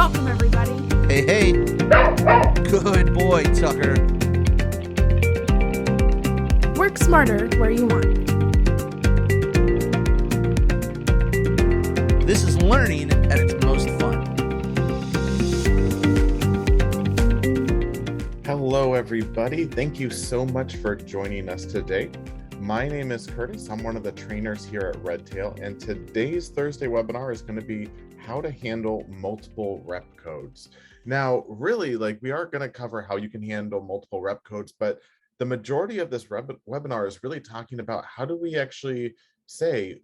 Welcome, everybody. Hey, hey. Good boy, Tucker. Work smarter where you want. This is learning at its most fun. Hello, everybody. Thank you so much for joining us today. My name is Curtis. I'm one of the trainers here at Redtail, and today's Thursday webinar is going to be how to handle multiple rep codes. Now, really, we are going to cover how you can handle multiple rep codes, but the majority of this webinar is really talking about how do we actually say,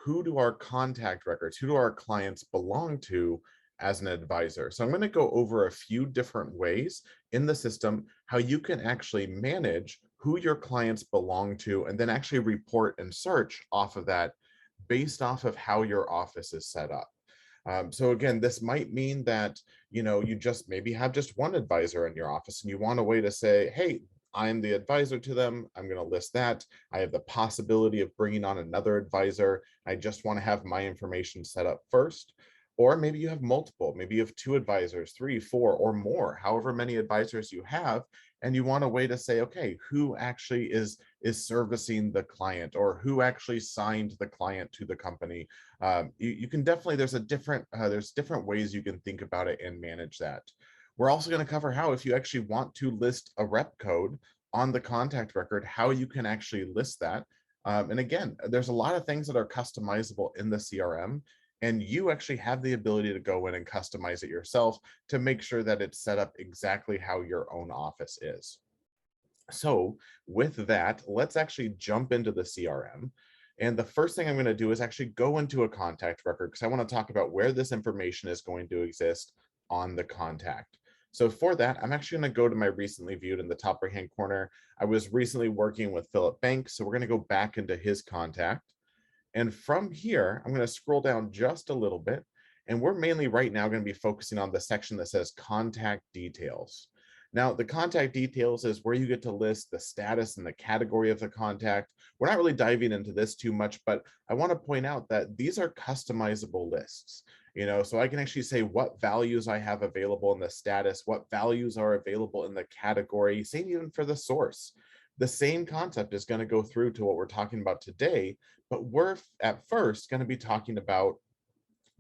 who do our contact records, who do our clients belong to as an advisor? So I'm going to go over a few different ways in the system how you can actually manage who your clients belong to and then actually report and search off of that based off of how your office is set up. So again, this might mean that, you just maybe have just one advisor in your office and you want a way to say, hey, I'm the advisor to them. I'm going to list that. I have the possibility of bringing on another advisor. I just want to have my information set up first. Or maybe you have multiple, maybe you have 2 advisors, 3, 4, or more, however many advisors you have, and you want a way to say, okay, who actually is servicing the client, or who actually signed the client to the company. You can definitely, there's different ways you can think about it and manage that. We're also going to cover how, if you actually want to list a rep code on the contact record, how you can actually list that. And again, there's a lot of things that are customizable in the CRM. And you actually have the ability to go in and customize it yourself to make sure that it's set up exactly how your own office is. So with that, let's actually jump into the CRM. And the first thing I'm going to do is actually go into a contact record because I want to talk about where this information is going to exist on the contact. So for that, I'm actually going to go to my recently viewed in the top right-hand corner. I was recently working with Philip Banks, so we're going to go back into his contact. And from here, I'm going to scroll down just a little bit, and we're mainly right now going to be focusing on the section that says contact details. Now, the contact details is where you get to list the status and the category of the contact. We're not really diving into this too much, but I want to point out that these are customizable lists. So I can actually say what values I have available in the status, what values are available in the category, same even for the source. The same concept is going to go through to what we're talking about today, but we're at first going to be talking about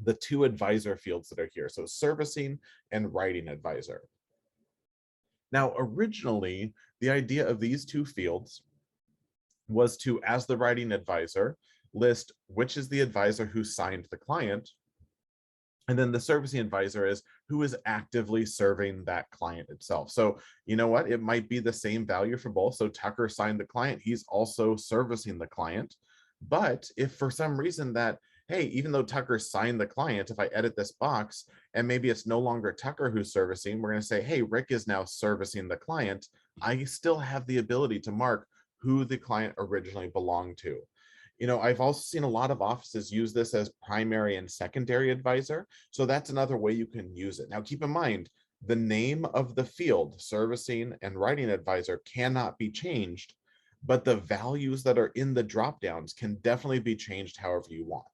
the 2 advisor fields that are here. So servicing and writing advisor. Now, originally, the idea of these 2 fields was to, as the writing advisor, list which is the advisor who signed the client. And then the servicing advisor is who is actively serving that client itself. So you know what? It might be the same value for both. So Tucker signed the client. He's also servicing the client. But if for some reason that, hey, even though Tucker signed the client, if I edit this box and maybe it's no longer Tucker who's servicing, we're going to say, hey, Rick is now servicing the client. I still have the ability to mark who the client originally belonged to. I've also seen a lot of offices use this as primary and secondary advisor. So that's another way you can use it. Now, keep in mind, the name of the field, servicing and writing advisor, cannot be changed, but the values that are in the dropdowns can definitely be changed however you want.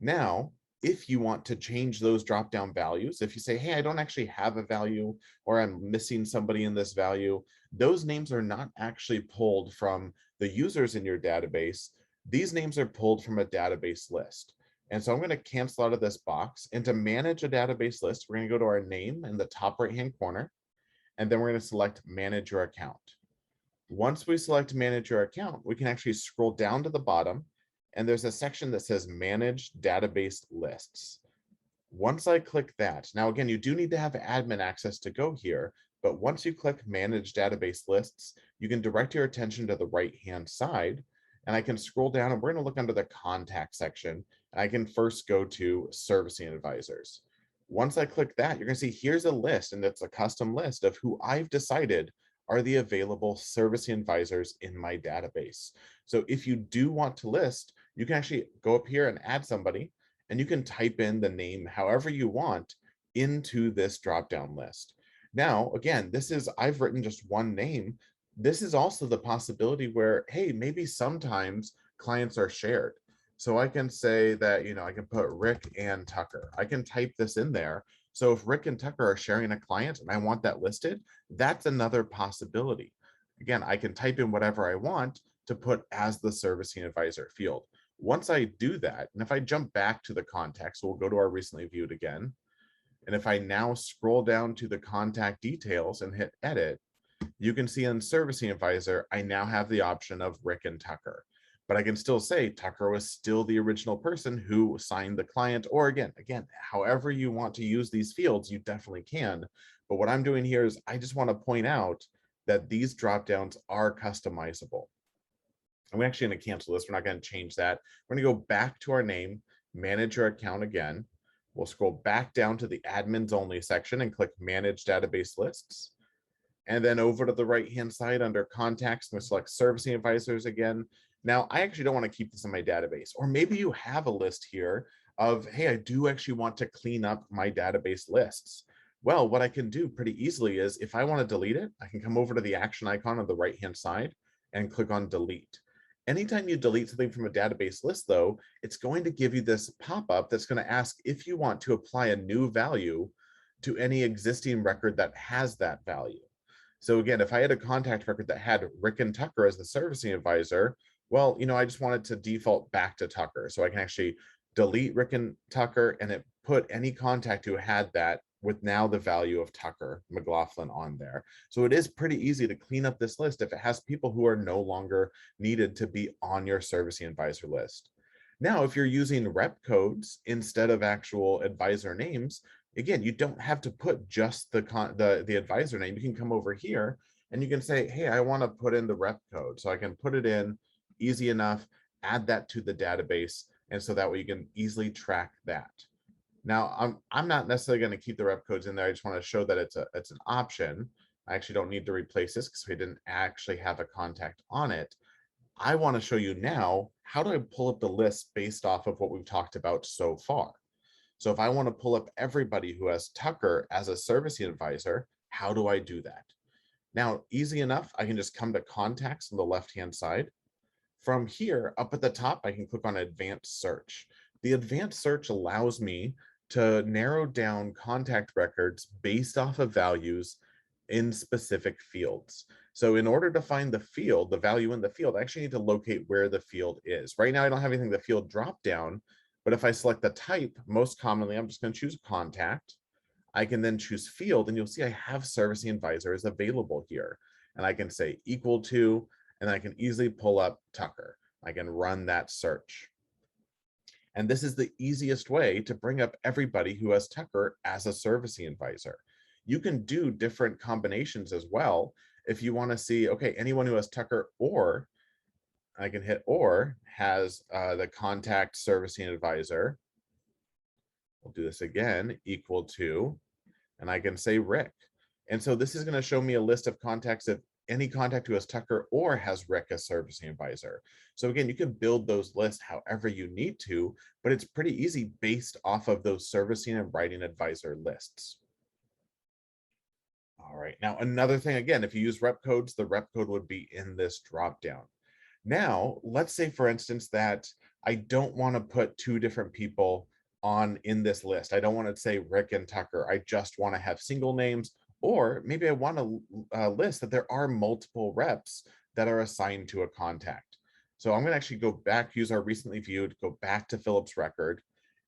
Now, if you want to change those dropdown values, if you say, hey, I don't actually have a value, or I'm missing somebody in this value, those names are not actually pulled from the users in your database. These names are pulled from a database list. And so I'm going to cancel out of this box. And to manage a database list, we're going to go to our name in the top right-hand corner, and then we're going to select Manage Your Account. Once we select Manage Your Account, we can actually scroll down to the bottom, and there's a section that says Manage Database Lists. Once I click that, now again, you do need to have admin access to go here, but once you click Manage Database Lists, you can direct your attention to the right-hand side, and I can scroll down and we're going to look under the contact section. And I can first go to servicing advisors. Once I click that, you're going to see here's a list, and it's a custom list of who I've decided are the available servicing advisors in my database. So if you do want to list, you can actually go up here and add somebody, and you can type in the name however you want into this drop-down list. Now, again, I've written just one name. This is also the possibility where, hey, maybe sometimes clients are shared. So I can say that, I can put Rick and Tucker. I can type this in there So if Rick and Tucker are sharing a client and I want that listed, that's another possibility. Again, I can type in whatever I want to put as the servicing advisor field. Once I do that, and if I jump back to the context, we'll go to our recently viewed again. And if I now scroll down to the contact details and hit edit, you can see in servicing advisor, I now have the option of Rick and Tucker, but I can still say Tucker was still the original person who signed the client, or again, however you want to use these fields, you definitely can. But what I'm doing here is I just want to point out that these drop downs are customizable. And we're actually going to cancel this. We're not going to change that. We're going to go back to our name, manage your account again. We'll scroll back down to the admins only section and click manage database lists. And then over to the right-hand side under contacts, I'm going to select servicing advisors again. Now, I actually don't want to keep this in my database, or maybe you have a list here of, hey, I do actually want to clean up my database lists. Well, what I can do pretty easily is if I want to delete it, I can come over to the action icon on the right-hand side and click on delete. Anytime you delete something from a database list, though, it's going to give you this pop-up that's going to ask if you want to apply a new value to any existing record that has that value. So again, if I had a contact record that had Rick and Tucker as the servicing advisor, well, I just wanted to default back to Tucker. So I can actually delete Rick and Tucker and it put any contact who had that with now the value of Tucker McLaughlin on there. So it is pretty easy to clean up this list if it has people who are no longer needed to be on your servicing advisor list. Now, if you're using rep codes instead of actual advisor names, again, you don't have to put just the advisor name. You can come over here and you can say, hey, I want to put in the rep code. So I can put it in easy enough, add that to the database. And so that way you can easily track that. Now, I'm not necessarily going to keep the rep codes in there. I just want to show that it's an option. I actually don't need to replace this because we didn't actually have a contact on it. I want to show you now, how do I pull up the list based off of what we've talked about so far? So if I want to pull up everybody who has Tucker as a servicing advisor, how do I do that? Now, easy enough, I can just come to contacts on the left-hand side. From here, up at the top, I can click on advanced search. The advanced search allows me to narrow down contact records based off of values in specific fields. So in order to find the field, the value in the field, I actually need to locate where the field is. Right now, I don't have anything the field drop down, but if I select the type, most commonly, I'm just going to choose contact. I can then choose field, and you'll see I have servicing advisors available here. And I can say equal to, and I can easily pull up Tucker. I can run that search. And this is the easiest way to bring up everybody who has Tucker as a servicing advisor. You can do different combinations as well. If you want to see, okay, anyone who has Tucker, or I can hit or has the contact servicing advisor. We'll do this again, equal to, and I can say Rick. And so this is going to show me a list of contacts of any contact who has Tucker or has Rick as servicing advisor. So again, you can build those lists however you need to, but it's pretty easy based off of those servicing and writing advisor lists. All right, now another thing, again, if you use rep codes, the rep code would be in this dropdown. Now, let's say, for instance, that I don't want to put two different people on in this list. I don't want to say Rick and Tucker. I just want to have single names, or maybe I want to list that there are multiple reps that are assigned to a contact. So I'm going to actually go back, use our recently viewed, go back to Philip's record.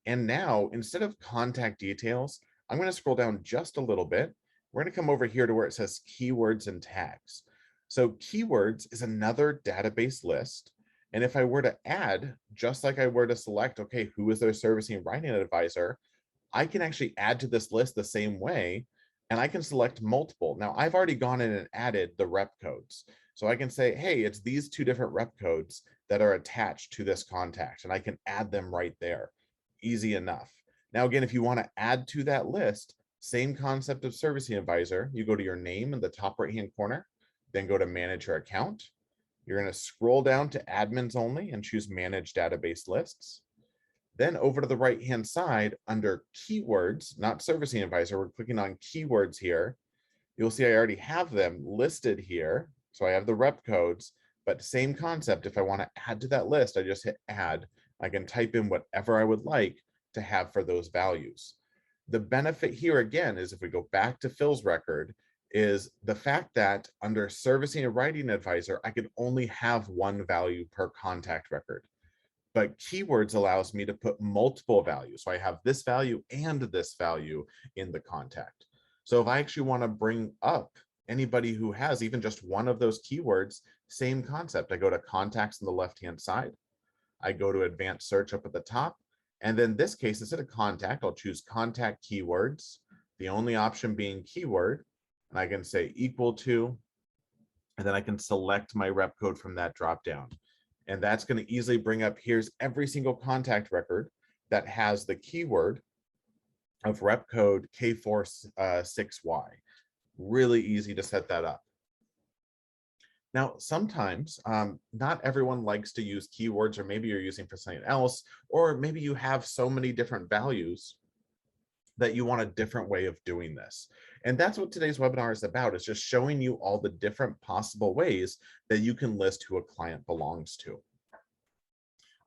And now, instead of contact details, I'm going to scroll down just a little bit. We're going to come over here to where it says keywords and tags. So keywords is another database list. And if I were to add, just like I were to select, okay, who is their servicing and writing advisor, I can actually add to this list the same way, and I can select multiple. Now, I've already gone in and added the rep codes. So I can say, hey, it's these two different rep codes that are attached to this contact, and I can add them right there. Easy enough. Now, again, if you want to add to that list, same concept of servicing advisor, you go to your name in the top right-hand corner, then go to manage your account. You're going to scroll down to admins only and choose manage database lists. Then over to the right-hand side under keywords, not servicing advisor, we're clicking on keywords here. You'll see I already have them listed here. So I have the rep codes, but same concept. If I want to add to that list, I just hit add. I can type in whatever I would like to have for those values. The benefit here again is if we go back to Phil's record, is the fact that under servicing and writing advisor, I can only have one value per contact record. But keywords allows me to put multiple values. So I have this value and this value in the contact. So if I actually want to bring up anybody who has even just one of those keywords, same concept. I go to contacts on the left-hand side. I go to advanced search up at the top. And then in this case, instead of contact, I'll choose contact keywords, the only option being keyword. And I can say equal to, and then I can select my rep code from that dropdown. And that's going to easily bring up, here's every single contact record that has the keyword of rep code K46Y. Really easy to set that up. Now, sometimes not everyone likes to use keywords, or maybe you're using for something else, or maybe you have so many different values that you want a different way of doing this. And that's what today's webinar is about, is just showing you all the different possible ways that you can list who a client belongs to.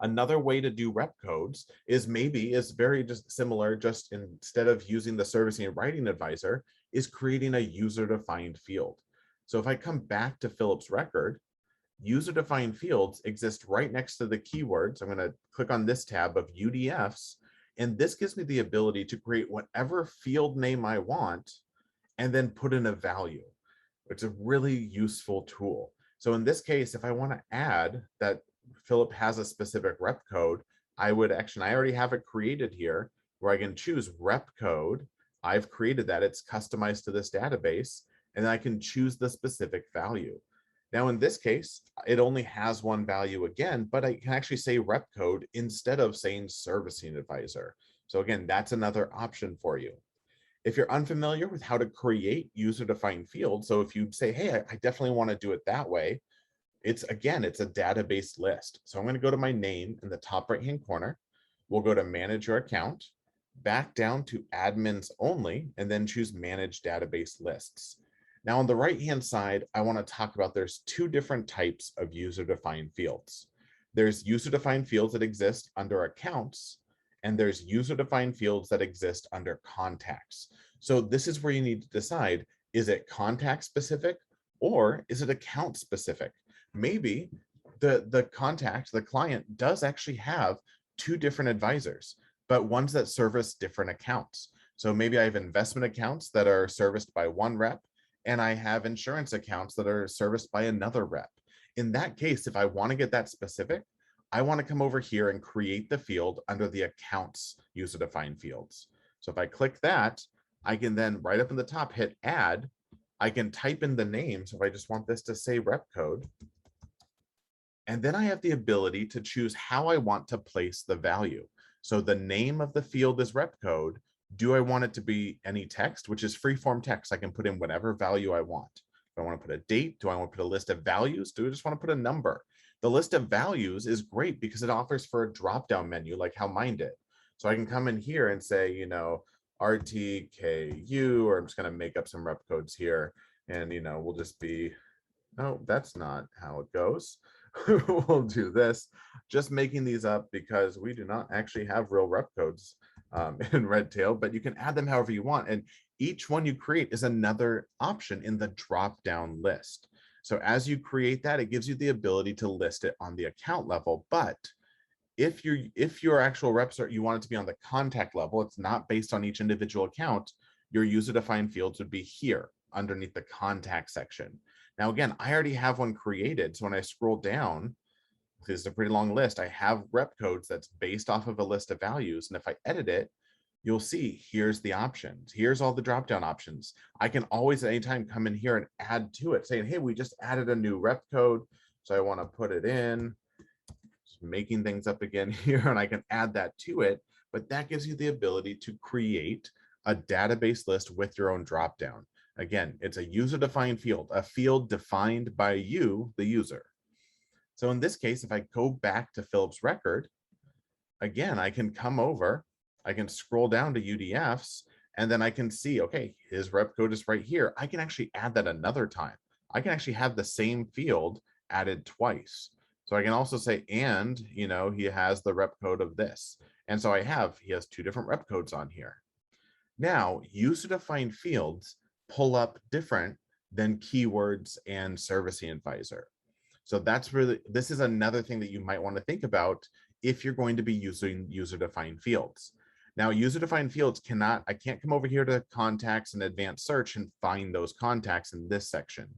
Another way to do rep codes is very just similar, just instead of using the servicing and writing advisor, is creating a user-defined field. So if I come back to Philip's record, user-defined fields exist right next to the keywords. I'm going to click on this tab of UDFs, and this gives me the ability to create whatever field name I want and then put in a value. It's a really useful tool. So in this case, if I want to add that Philip has a specific rep code, I already have it created here where I can choose rep code. I've created that, it's customized to this database, and I can choose the specific value. Now, in this case, it only has one value again, but I can actually say rep code instead of saying servicing advisor. So again, that's another option for you. If you're unfamiliar with how to create user-defined fields, so if you say, hey, I definitely want to do it that way, it's a database list. So I'm going to go to my name in the top right-hand corner. We'll go to manage your account, back down to admins only, and then choose manage database lists. Now on the right-hand side, I want to talk about there's two different types of user-defined fields. There's user-defined fields that exist under accounts, and there's user-defined fields that exist under contacts. So this is where you need to decide, is it contact specific or is it account specific? Maybe the client does actually have two different advisors, but ones that service different accounts. So maybe I have investment accounts that are serviced by one rep, and I have insurance accounts that are serviced by another rep. In that case, if I want to get that specific, I want to come over here and create the field under the accounts user-defined fields. So if I click that, I can then right up in the top hit add. I can type in the name. So if I just want this to say rep code, and then I have the ability to choose how I want to place the value. So the name of the field is rep code. Do I want it to be any text, which is free-form text? I can put in whatever value I want. Do I want to put a date? Do I want to put a list of values? Do I just want to put a number? The list of values is great because it offers for a drop-down menu like how mine did. So I can come in here and say, RTKU, or I'm just going to make up some rep codes here. And, we'll just be, no, that's not how it goes. We'll do this, just making these up because we do not actually have real rep codes in Redtail, but you can add them however you want. And each one you create is another option in the drop-down list. So as you create that, it gives you the ability to list it on the account level. But if your actual reps you want it to be on the contact level, it's not based on each individual account, your user-defined fields would be here underneath the contact section. Now, again, I already have one created. So when I scroll down, this is a pretty long list, I have rep codes that's based off of a list of values. And if I edit it, you'll see here's the options. Here's all the drop-down options. I can always at any time come in here and add to it, saying, hey, we just added a new rep code. So I want to put it in, just making things up again here, and I can add that to it. But that gives you the ability to create a database list with your own drop-down. Again, it's a user-defined field, a field defined by you, the user. So in this case, if I go back to Philip's record, again, I can come over, I can scroll down to UDFs, and then I can see, okay, his rep code is right here. I can actually add that another time. I can actually have the same field added twice. So I can also say, and, he has the rep code of this. And so he has two different rep codes on here. Now, user-defined fields pull up different than keywords and servicing advisor. So that's really, this is another thing that you might want to think about if you're going to be using user-defined fields. Now, user-defined fields I can't come over here to contacts and advanced search and find those contacts in this section.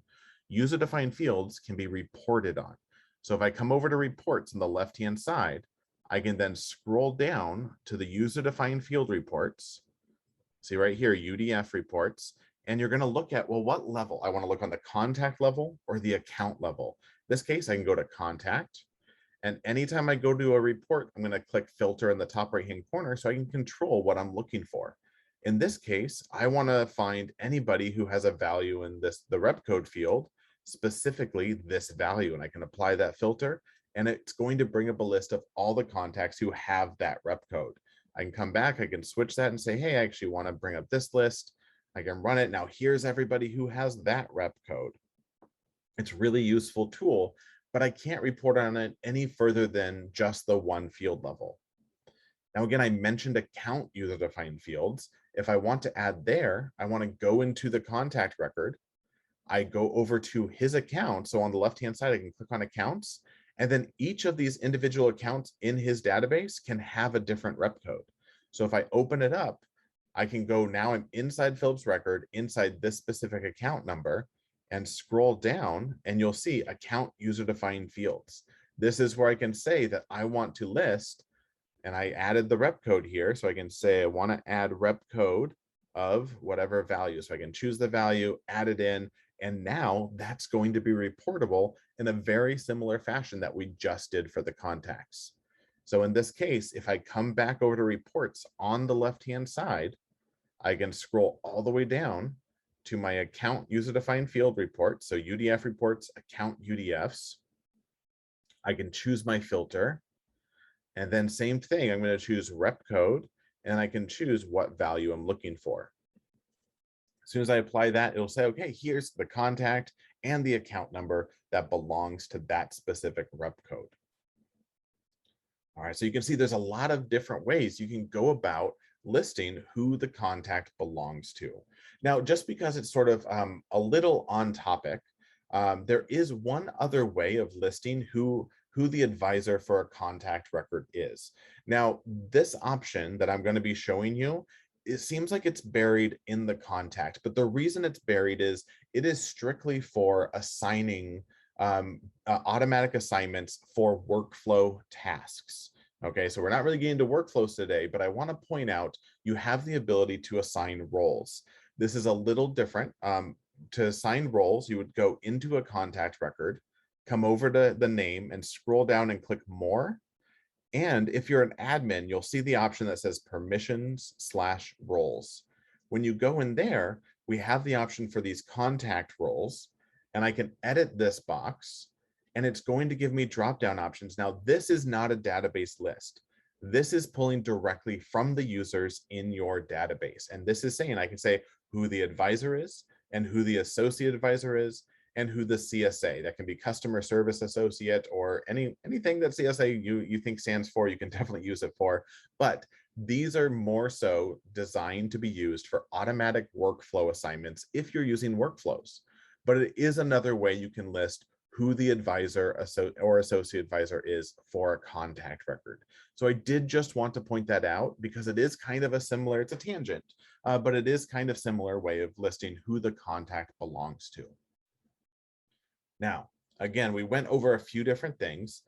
User-defined fields can be reported on. So if I come over to reports on the left-hand side, I can then scroll down to the user-defined field reports. See right here, UDF reports, and you're going to look at, well, what level? I want to look on the contact level or the account level. In this case, I can go to contact. And anytime I go to a report, I'm going to click filter in the top right-hand corner so I can control what I'm looking for. In this case, I want to find anybody who has a value in the rep code field, specifically this value, and I can apply that filter, and it's going to bring up a list of all the contacts who have that rep code. I can come back, I can switch that and say, hey, I actually want to bring up this list. I can run it. Now here's everybody who has that rep code. It's a really useful tool, but I can't report on it any further than just the one field level. Now, again, I mentioned account user-defined fields. If I want to add there, I want to go into the contact record. I go over to his account. So on the left-hand side, I can click on accounts. And then each of these individual accounts in his database can have a different rep code. So if I open it up, I can go, now I'm inside Philip's record, inside this specific account number, and scroll down, and you'll see account user-defined fields. This is where I can say that I want to list, and I added the rep code here. So I can say I want to add rep code of whatever value. So I can choose the value, add it in, and now that's going to be reportable in a very similar fashion that we just did for the contacts. So in this case, if I come back over to reports on the left-hand side, I can scroll all the way down to my account user-defined field report. So UDF reports, account UDFs. I can choose my filter. And then same thing, I'm going to choose rep code, and I can choose what value I'm looking for. As soon as I apply that, it'll say, okay, here's the contact and the account number that belongs to that specific rep code. All right, so you can see there's a lot of different ways you can go about listing who the contact belongs to. Now, just because it's sort of a little on topic, there is one other way of listing who the advisor for a contact record is. Now, this option that I'm going to be showing you, it seems like it's buried in the contact, but the reason it's buried is it is strictly for assigning automatic assignments for workflow tasks. Okay, so we're not really getting into workflows today, but I want to point out you have the ability to assign roles. This is a little different. To assign roles, you would go into a contact record, come over to the name and scroll down and click more. And if you're an admin, you'll see the option that says permissions/roles. When you go in there, we have the option for these contact roles, and I can edit this box, and it's going to give me drop-down options. Now, this is not a database list. This is pulling directly from the users in your database. And this is saying, I can say who the advisor is and who the associate advisor is and who the CSA, that can be customer service associate or anything that CSA you think stands for, you can definitely use it for. But these are more so designed to be used for automatic workflow assignments if you're using workflows. But it is another way you can list who the advisor or associate advisor is for a contact record. So I did just want to point that out because it is kind of a similar, it's a tangent, but it is kind of similar way of listing who the contact belongs to. Now, again, we went over a few different things.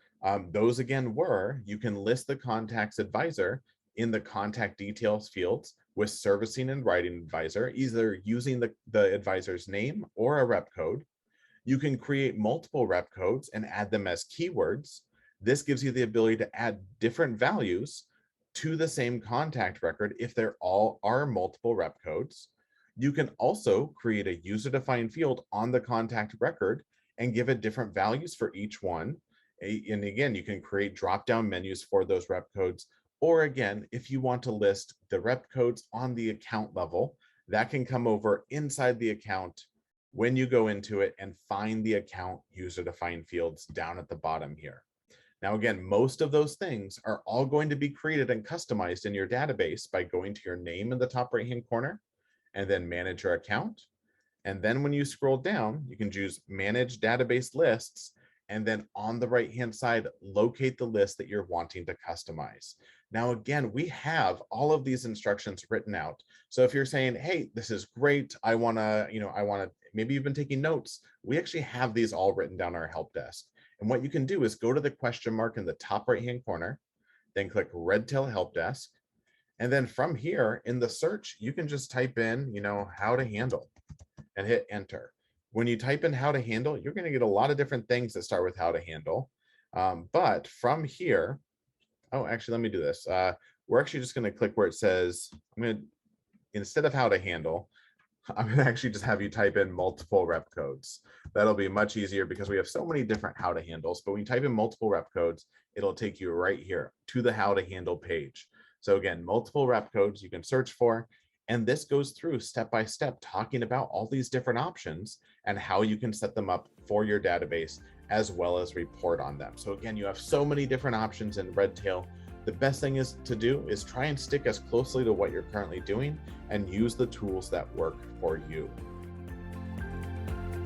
Those again were, you can list the contact's advisor in the contact details fields with servicing and writing advisor, either using the advisor's name or a rep code. You can create multiple rep codes and add them as keywords. This gives you the ability to add different values to the same contact record if there all are multiple rep codes. You can also create a user-defined field on the contact record and give it different values for each one. And again, you can create drop-down menus for those rep codes. Or again, if you want to list the rep codes on the account level, that can come over inside the account when you go into it and find the account user-defined fields down at the bottom here. Now, again, most of those things are all going to be created and customized in your database by going to your name in the top right-hand corner and then manage your account. And then when you scroll down, you can choose manage database lists. And then on the right-hand side, locate the list that you're wanting to customize. Now, again, we have all of these instructions written out. So if you're saying, hey, this is great, I want to, maybe you've been taking notes, we actually have these all written down our help desk. And what you can do is go to the question mark in the top right-hand corner, then click Redtail Help Desk. And then from here in the search, you can just type in, how to handle and hit enter. When you type in how to handle, you're going to get a lot of different things that start with how to handle. But from here, actually, let me do this. We're actually just going to click where it says, instead of how to handle, I'm going to actually just have you type in multiple rep codes. That'll be much easier because we have so many different how to handles. But when you type in multiple rep codes, it'll take you right here to the how to handle page. So again, multiple rep codes you can search for. And this goes through step by step, talking about all these different options and how you can set them up for your database, as well as report on them. So again, you have so many different options in Redtail. The best thing is to do is try and stick as closely to what you're currently doing and use the tools that work for you.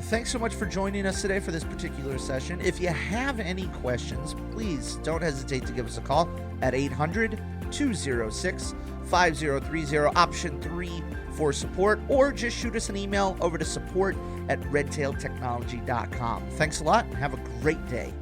Thanks so much for joining us today for this particular session. If you have any questions, please don't hesitate to give us a call at 800-206-5030, option 3 for support, or just shoot us an email over to support@redtailtechnology.com. Thanks a lot and have a great day.